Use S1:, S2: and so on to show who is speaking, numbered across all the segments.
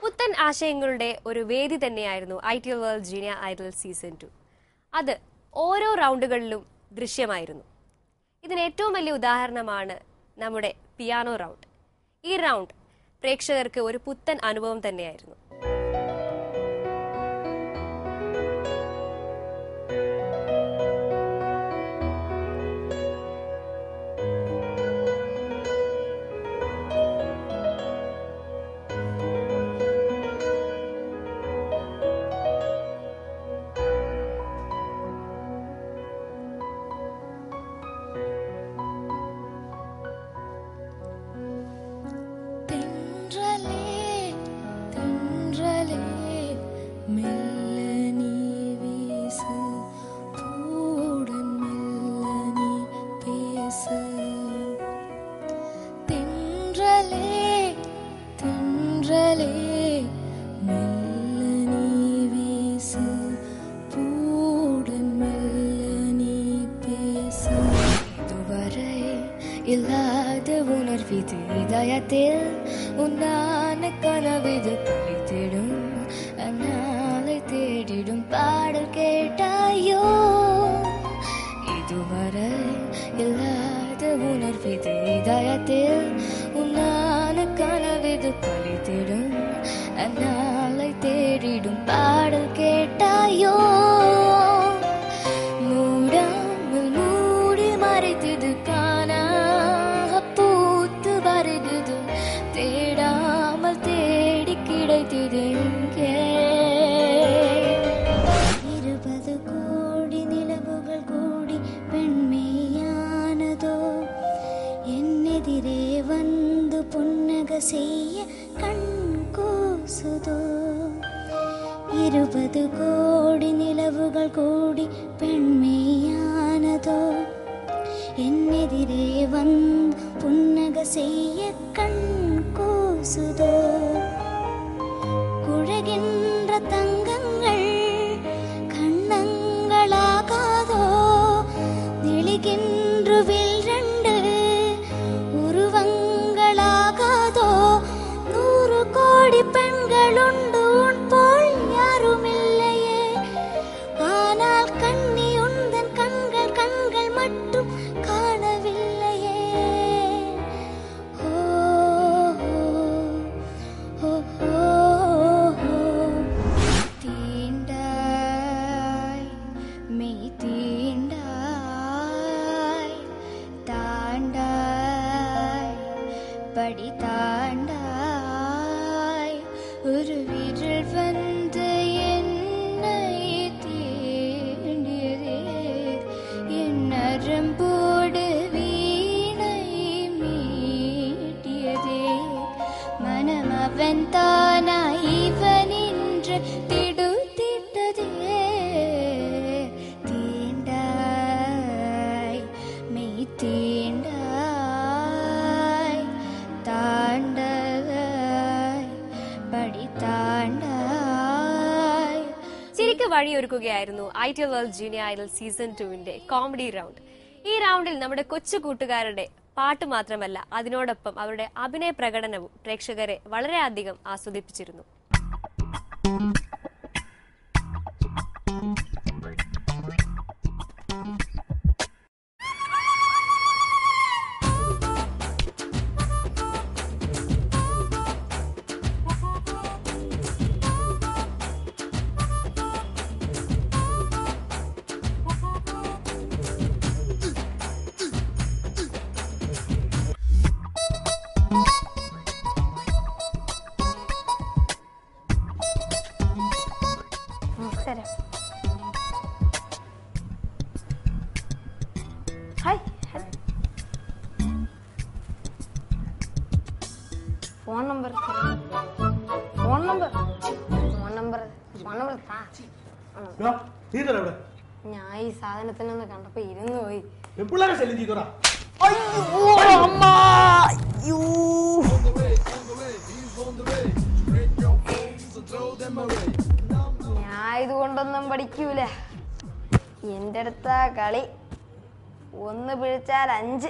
S1: പുത്തൻ ആശയങ്ങളുടെ ഒരു വേദി തന്നെയായിരുന്നു ITL world junior idol season 2. അത് ഓരോ റൗണ്ടുകളിലും ദൃശ്യമായിരുന്നു. ഇതിന് ഏറ്റവും വലിയ ഉദാഹരണമാണ് നമ്മുടെ പിയാനോ റൗണ്ട്. ഈ റൗണ്ട് പ്രേക്ഷകർക്ക് ഒരു പുത്തൻ അനുഭവം തന്നെയായിരുന്നു.
S2: இல்லாத உணர்விது இதயத்தில் உன்னான கனவிது பழித்திடும் அந்நாளை தேடிடும் பாடல் கேட்டாயோ இதுவரை இல்லாத உணர்விது இதயத்தில் உன்னான கனவிது பழித்திடும் அந்நாளை தேடிடும் பாடல் கேட்டாயோ மூடாமல் மூடி மறைத்தது காணா பூத்து வருகுது தேடாமல் தேடி கிடைத்தது இங்கே 20 கோடி நிலவுகள் கூடி பெண்மையானதோ என்னெதிரே வந்து புன்னக செய்ய கண் கூசுதோ 20 கோடி நிலவுகள் கூடி பெண்மையானதோ என்னெதிரே வந்து புன்னக செய்ய கண் கூசுதோ குழகின்ற தங்கங்கள் கண்ணங்களாகாதோ நெளிகின்ற வில்ரண்டு உருவங்களாகாதோ 100 கோடி பெண்களுண்டு உன் போல் யாருமில்லையே ஆனால் கண்ணி உந்தன் கண்கள் மட்டும் காணவில்லையே ஓ ஓ ஓ தீண்டாய் மெய் தீண்டாய் தாண்டாய் படி தாண்டாய் ஒரு விரல் வந்து என்னை தீண்டியதே என் நரம்போடு வீணை மீட்டியதே மனம் அவன் தானா இவன் என்று திடுத்திட்டதே தீண்டாய் மெய் தீண்டாய் தாண்டாய் படி தாண்டாய்
S1: ചിരിക്ക് വഴിയൊരുക്കുകയായിരുന്നു ITL world junior idol season 2-ന്റെ കോമഡി റൗണ്ട്. ഈ റൗണ്ടിൽ നമ്മുടെ കൊച്ചു കൂട്ടുകാരുടെ പാട്ട് മാത്രമല്ല, അതിനോടൊപ്പം അവരുടെ അഭിനയ പ്രകടനവും പ്രേക്ഷകരെ വളരെയധികം ആസ്വദിപ്പിച്ചിരുന്നു.
S3: ഫോൺ നമ്പർ ഞാൻ ഈ സാധനത്തിനൊന്ന് കണ്ടപ്പോ ഇരുന്ന് പോയി. ഞാൻ ഇതുകൊണ്ടൊന്നും പഠിക്കൂല. എന്റെ അടുത്താ കളി. ഒന്ന് പിഴിച്ചാൽ 5.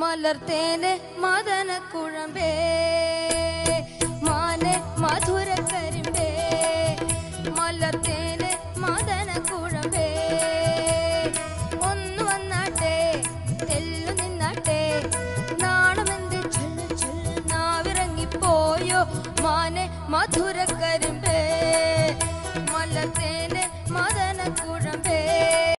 S4: മലർത്തേനെ മദന കുഴമ്പേ